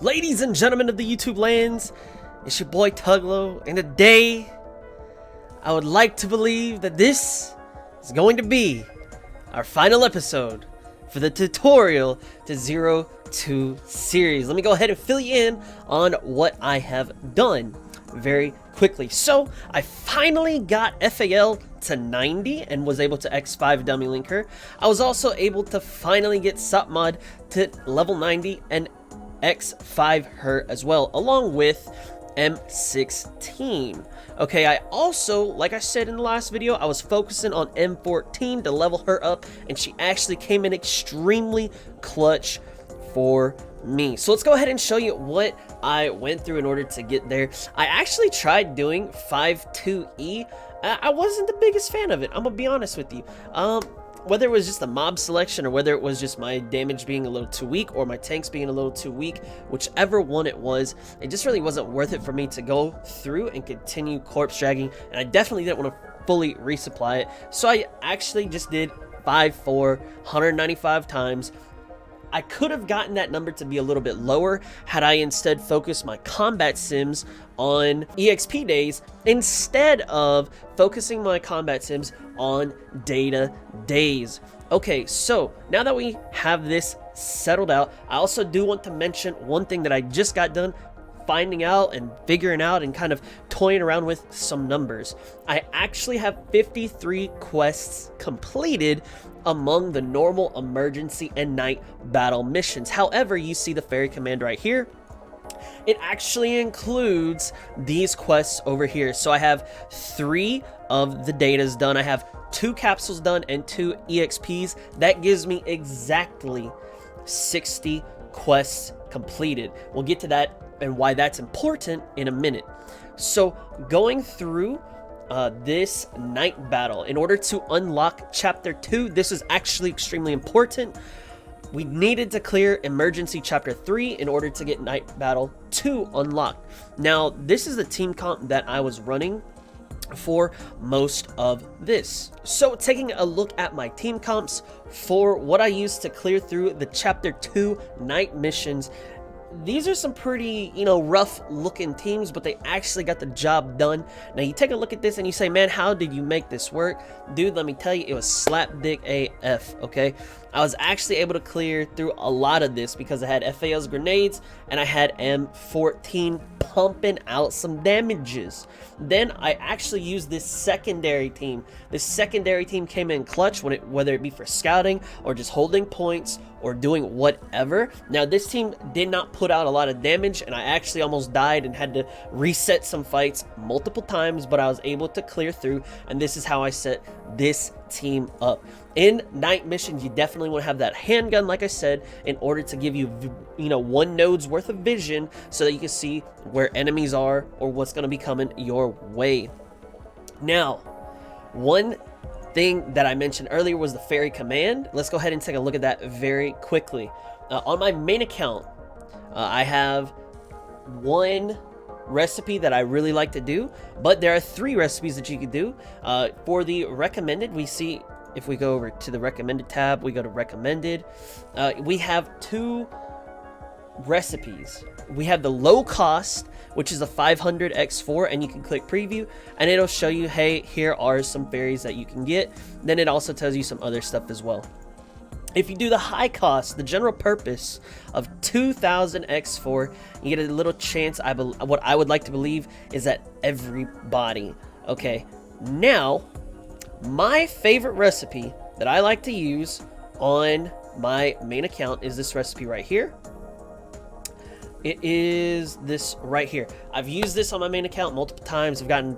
Ladies and gentlemen of the YouTube lands, it's your boy Tuglow, and today I would like to believe that this is going to be our final episode for the tutorial to 02 series. Let me go ahead and fill you in on what I have done very quickly. So I finally got FAL to 90 and was able to X5 dummy link her. I was also able to finally get SupMod to level 90 and X5 her as well, along with M16. Okay, I also, like I said in the last video, I was focusing on M14 to level her up, and she actually came in extremely clutch for me. So let's go ahead and show you what I went through in order to get there. I actually tried doing 5-2E. I wasn't the biggest fan of it, I'm gonna be honest with you. Whether it was just the mob selection or whether it was just my damage being a little too weak or my tanks being a little too weak, whichever one it was, it just really wasn't worth it for me to go through and continue corpse dragging, and I definitely didn't want to fully resupply it. So I actually just did 5-4, 195 times. I could have gotten that number to be a little bit lower had I instead focused my combat sims on EXP days instead of focusing my combat sims on data days. Okay, so now that we have this settled out, I also do want to mention one thing that I just got done finding out and figuring out and kind of toying around with some numbers. I actually have 53 quests completed among the normal, emergency, and night battle missions. However, you see the ferry command right here. It actually includes these quests over here. So I have 3 of the datas done. I have 2 capsules done and 2 EXPs. That gives me exactly 60 quests completed. We'll get to that and why that's important in a minute. So going through this night battle, in order to unlock chapter 2, this is actually extremely important. We needed to clear emergency chapter 3 in order to get night battle 2 unlocked. Now this is the team comp that I was running for most of this. So taking a look at my team comps for what I used to clear through the chapter 2 night missions, these are some pretty, rough looking teams, but they actually got the job done. Now you take a look at this and you say, man, how did you make this work? Dude, let me tell you, it was slapdick AF, okay? I was actually able to clear through a lot of this because I had FAL's grenades and I had M14 pumping out some damages. Then I actually used this secondary team. This secondary team came in clutch, whether it be for scouting or just holding points or doing whatever. Now this team did not put out a lot of damage, and I actually almost died and had to reset some fights multiple times, but I was able to clear through, and this is how I set this team up. In night missions, you definitely want to have that handgun, like I said, in order to give you, 1 node's worth of vision so that you can see where enemies are or what's going to be coming your way. Now, one thing that I mentioned earlier was the ferry command. Let's go ahead and take a look at that very quickly. On my main account, I have 1 recipe that I really like to do, but there are 3 recipes that you could do. For the recommended, we see, if we go over to the recommended tab, we go to recommended, we have 2 recipes. We have the low cost, which is a 500 X4, and you can click preview and it'll show you, hey, here are some berries that you can get. Then it also tells you some other stuff as well. If you do the high cost, the general purpose of 2000 X4, you get a little chance. What I would like to believe is that everybody. Okay, now my favorite recipe that I like to use on my main account is this recipe right here. It is this right here. I've used this on my main account multiple times. I've gotten,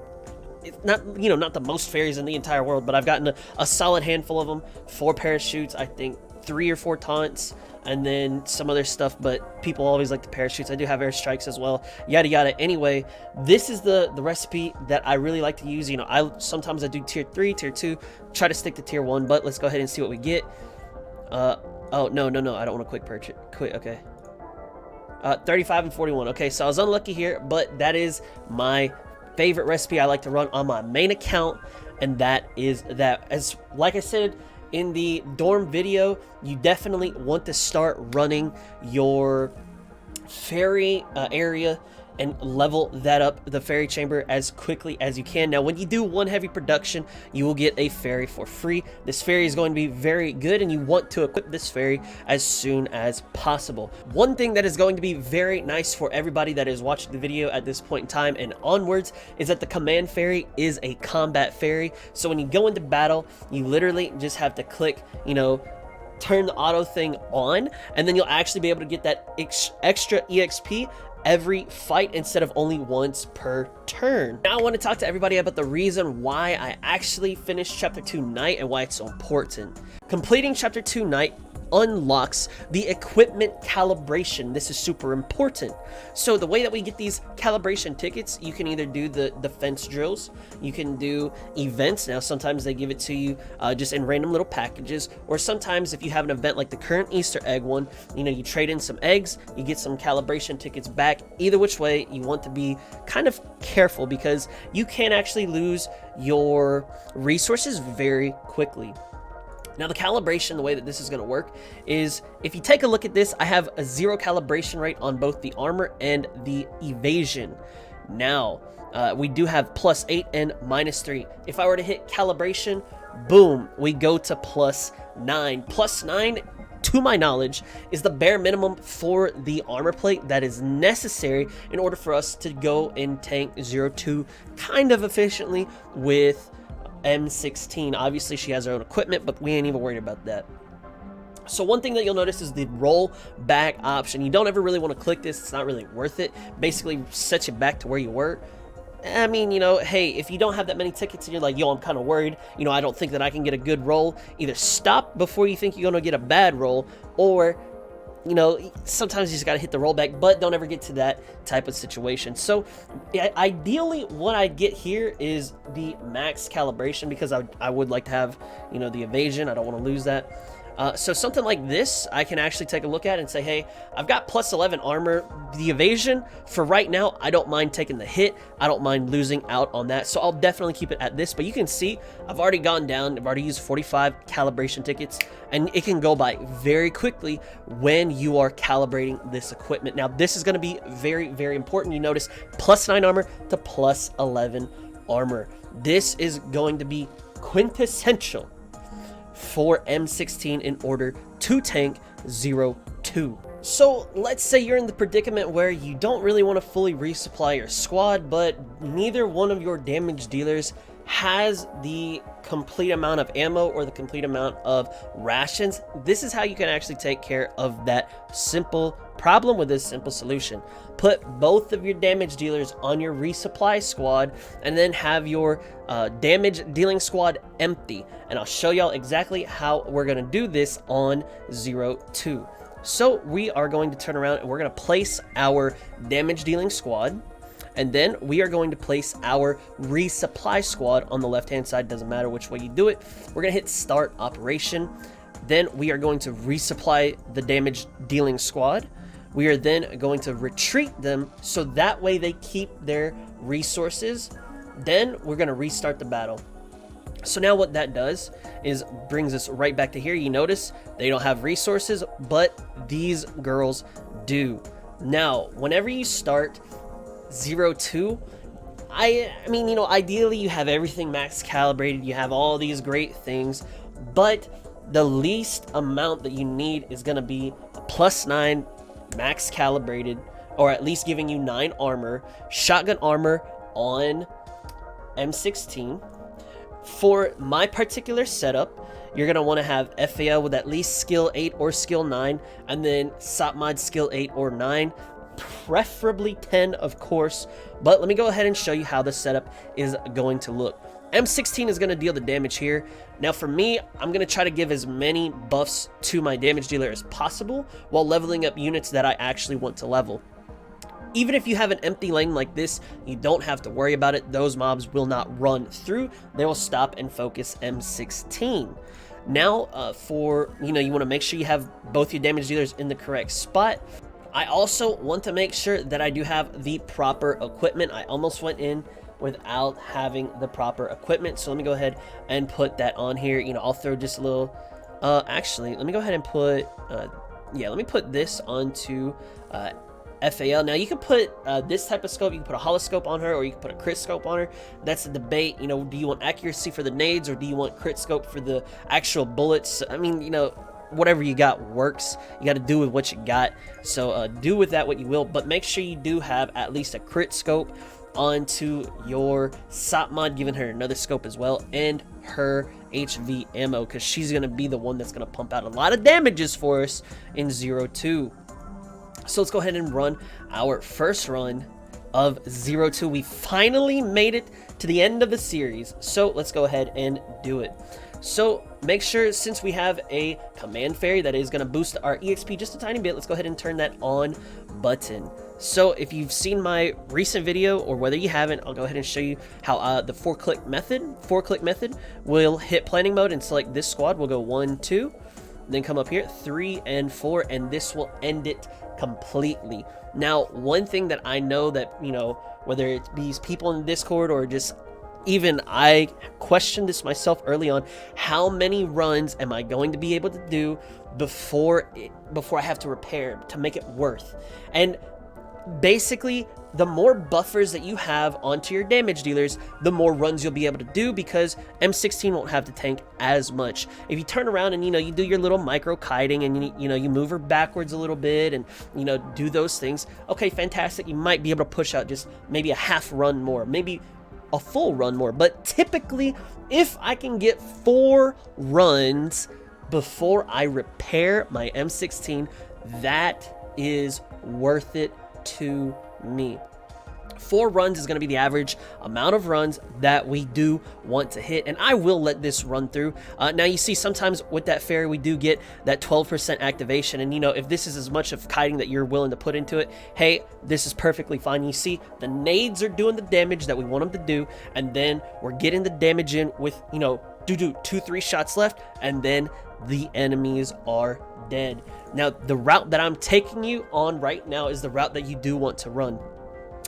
not the most fairies in the entire world, but I've gotten a solid handful of them. 4 parachutes, I think 3 or 4 taunts, and then some other stuff, but people always like the parachutes. I do have airstrikes as well, yada yada. Anyway, this is the recipe that I really like to use. Sometimes I do tier 3, tier 2, try to stick to tier 1, but let's go ahead and see what we get. Oh, no, I don't want to quick purchase. Okay. 35 and 41. Okay, so I was unlucky here, but that is my favorite recipe I like to run on my main account, and that is that. As like I said in the dorm video, you definitely want to start running your fairy area and level that up, the fairy chamber, as quickly as you can. Now, when you do one heavy production, you will get a fairy for free. This fairy is going to be very good, and you want to equip this fairy as soon as possible. One thing that is going to be very nice for everybody that is watching the video at this point in time and onwards is that the command fairy is a combat fairy. So when you go into battle, you literally just have to click, you know, turn the auto thing on, and then you'll actually be able to get that extra EXP every fight instead of only once per turn. Now I want to talk to everybody about the reason why I actually finished Chapter 2 Night and why it's so important. Completing Chapter 2 Night unlocks the equipment calibration. This is super important. So the way that we get these calibration tickets, you can either do the defense drills, you can do events. Now sometimes they give it to you just in random little packages, or sometimes if you have an event like the current Easter egg one, you know, you trade in some eggs, you get some calibration tickets back. Either which way, you want to be kind of careful because you can actually lose your resources very quickly. Now the calibration, the way that this is going to work is, if you take a look at this, I have a 0 calibration rate on both the armor and the evasion. Now, we do have +8 and -3. If I were to hit calibration, boom, we go to +9. +9, to my knowledge, is the bare minimum for the armor plate that is necessary in order for us to go and tank 02 kind of efficiently with M16. Obviously she has her own equipment, but we ain't even worried about that. So one thing that you'll notice is the roll back option. You don't ever really want to click this. It's not really worth it. Basically sets you back to where you were. I mean, you know, hey, if you don't have that many tickets and you're like, yo, I'm kind of worried, you know, I don't think that I can get a good roll, either stop before you think you're going to get a bad roll, or, you know, sometimes you just got to hit the rollback, but don't ever get to that type of situation. So ideally what I get here is the max calibration, because I would like to have, you know, the evasion. I don't want to lose that. So something like this, I can actually take a look at and say, hey, I've got +11 armor. The evasion, for right now, I don't mind taking the hit. I don't mind losing out on that. So I'll definitely keep it at this. But you can see, I've already gone down. I've already used 45 calibration tickets. And it can go by very quickly when you are calibrating this equipment. Now, this is going to be very, very important. You notice +9 armor to +11 armor. This is going to be quintessential for M16 in order to tank 02. So let's say you're in the predicament where you don't really want to fully resupply your squad, but neither one of your damage dealers has the complete amount of ammo or the complete amount of rations. This is how you can actually take care of that simple problem with this simple solution. Put both of your damage dealers on your resupply squad and then have your damage dealing squad empty. And I'll show y'all exactly how we're going to do this on 02. So we are going to turn around and we're going to place our damage dealing squad. And then we are going to place our resupply squad on the left hand side. Doesn't matter which way you do it. We're going to hit start operation. Then we are going to resupply the damage dealing squad. We are then going to retreat them so that way they keep their resources. Then we're going to restart the battle. So now what that does is brings us right back to here. You notice they don't have resources, but these girls do. Now, whenever you start 02, I mean, you know, ideally you have everything max calibrated, you have all these great things, but the least amount that you need is going to be a +9 max calibrated, or at least giving you 9 armor, shotgun armor on M16. For my particular setup, you're going to want to have FAL with at least skill 8 or skill 9, and then SOP mod skill 8 or 9. Preferably 10, of course, but let me go ahead and show you how the setup is going to look. M16 is going to deal the damage here. Now for me, I'm going to try to give as many buffs to my damage dealer as possible while leveling up units that I actually want to level. Even if you have an empty lane like this, you don't have to worry about it. Those mobs will not run through. They will stop and focus M16. Now, you want to make sure you have both your damage dealers in the correct spot. I also want to make sure that I do have the proper equipment. I almost went in without having the proper equipment, so let me go ahead and put that on here. You know, I'll throw just a little, actually, let me go ahead and put, let me put this onto FAL. Now you can put this type of scope, you can put a holoscope on her, or you can put a crit scope on her. That's a debate. You know, do you want accuracy for the nades, or do you want crit scope for the actual bullets? I mean, you know, whatever you got works. You got to do with what you got. So do with that what you will, but make sure you do have at least a crit scope onto your SOP mod, giving her another scope as well, and her HV ammo, because she's going to be the one that's going to pump out a lot of damages for us in 02. So let's go ahead and run our first run of 02. We finally made it to the end of the series, so let's go ahead and do it. So make sure, since we have a command fairy that is going to boost our EXP just a tiny bit, let's go ahead and turn that on button. So if you've seen my recent video, or whether you haven't, I'll go ahead and show you how the four click method will hit planning mode and select this squad. We'll go 1, 2, then come up here 3 and 4, and this will end it completely. Now, one thing that I know that, you know, whether it be people in Discord or just even I questioned this myself early on, how many runs am I going to be able to do before I have to repair to make it worth? And basically, the more buffers that you have onto your damage dealers, the more runs you'll be able to do, because M16 won't have to tank as much. If you turn around and, you know, you do your little micro kiting and, you know, you move her backwards a little bit and, you know, do those things, okay, fantastic. You might be able to push out just maybe a half run more, maybe a full run more. But typically, if I can get 4 runs before I repair my M16, that is worth it to me. 4 runs is going to be the average amount of runs that we do want to hit, and I will let this run through. Now you see, sometimes with that fairy we do get that 12% activation, and you know, if this is as much of kiting that you're willing to put into it, hey, this is perfectly fine. You see the nades are doing the damage that we want them to do, and then we're getting the damage in with, you know, 2-3 shots left, and then the enemies are dead. Now, the route that I'm taking you on right now is the route that you do want to run,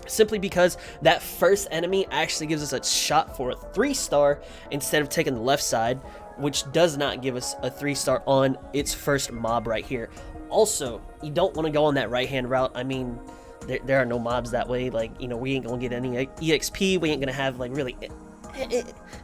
simply because that first enemy actually gives us a shot for a 3-star instead of taking the left side, which does not give us a 3-star on its first mob right here. Also, you don't want to go on that right hand route. I mean, there are no mobs that way. Like, you know, we ain't gonna get any EXP. We ain't gonna have, like, really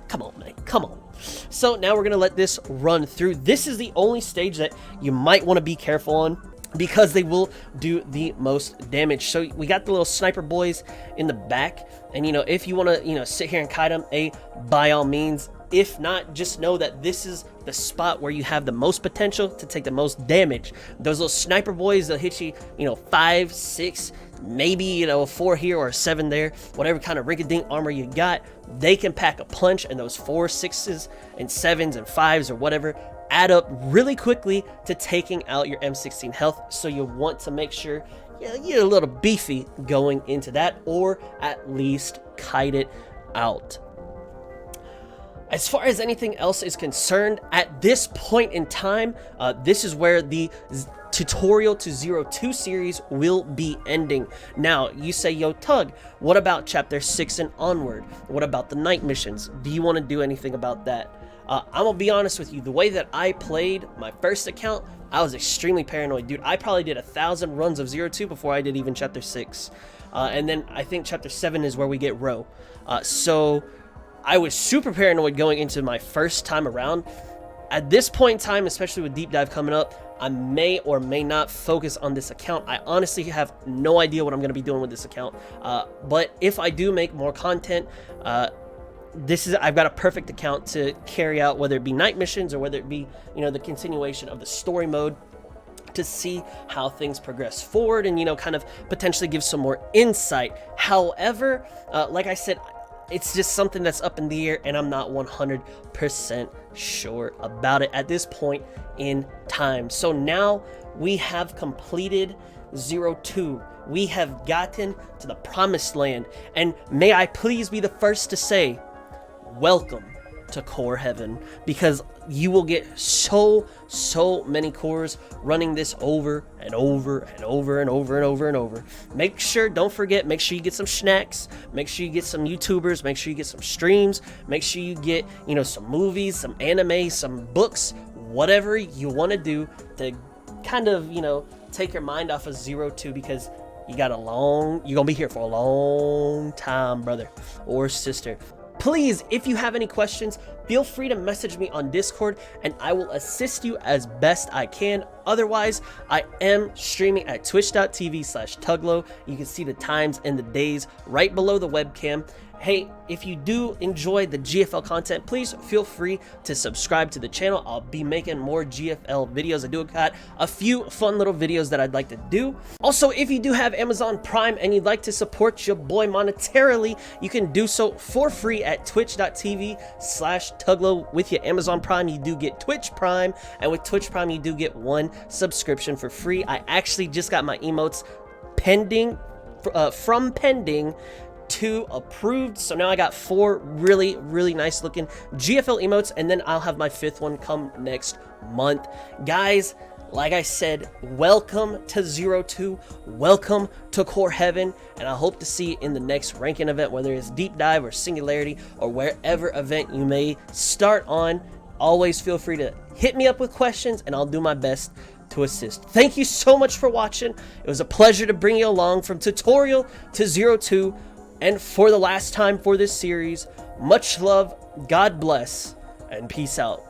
come on, man, come on. So now we're gonna let this run through. This is the only stage that you might want to be careful on, because they will do the most damage. So we got the little sniper boys in the back, and you know, if you want to, you know, sit here and kite them, by all means. If not, just know that this is the spot where you have the most potential to take the most damage. Those little sniper boys, they'll hit you, you know, 5, 6, maybe, you know, a 4 here or a 7 there, whatever kind of rinky-dink armor you got. They can pack a punch, and those 4s, 6s, and 7s and 5s or whatever add up really quickly to taking out your M16 health. So you want to make sure you're a little beefy going into that, or at least kite it out. As far as anything else is concerned, at this point in time, this is where the tutorial to 02 series will be ending. Now, you say, yo, Tug, what about chapter 6 and onward? What about the night missions? Do you want to do anything about that? I'm gonna be honest with you, the way that I played my first account, I was extremely paranoid, dude. I probably did 1,000 runs of 02 before I did even chapter 6. And then I think chapter 7 is where we get Row. So I was super paranoid going into my first time around. At this point in time, especially with Deep Dive coming up, I may or may not focus on this account. I honestly have no idea what I'm going to be doing with this account. But if I do make more content, I've got a perfect account to carry out, whether it be night missions or whether it be, you know, the continuation of the story mode, to see how things progress forward and, you know, kind of potentially give some more insight. However, like I said, it's just something that's up in the air, and I'm not 100% sure about it at this point in time. So now we have completed 02. We have gotten to the promised land, and may I please be the first to say, welcome to core heaven, because you will get so many cores running this over and over and over and over and over and over. Make sure, don't forget, make sure you get some snacks, make sure you get some YouTubers, make sure you get some streams, make sure you get, you know, some movies, some anime, some books, whatever you want to do to kind of, you know, take your mind off of 02, because you're gonna be here for a long time, brother or sister. Please, if you have any questions, feel free to message me on Discord and I will assist you as best I can. Otherwise, I am streaming at twitch.tv/Tuglow. You can see the times and the days right below the webcam. Hey, if you do enjoy the GFL content, please feel free to subscribe to the channel. I'll be making more GFL videos. I do got a few fun little videos that I'd like to do. Also, if you do have Amazon Prime and you'd like to support your boy monetarily, you can do so for free at twitch.tv/Tuglow. With your Amazon Prime, you do get Twitch Prime, and with Twitch Prime, you do get 1 subscription for free. I actually just got my emotes pending, from pending to approved, so now I got 4 really nice looking GFL emotes, and then I'll have my 5th one come next month. Guys, like I said, welcome to 02, welcome to Core Heaven, and I hope to see you in the next ranking event, whether it's Deep Dive or Singularity or wherever event you may start on. Always feel free to hit me up with questions and I'll do my best to assist. Thank you so much for watching. It was a pleasure to bring you along from tutorial to 02. And for the last time for this series, much love, God bless, and peace out.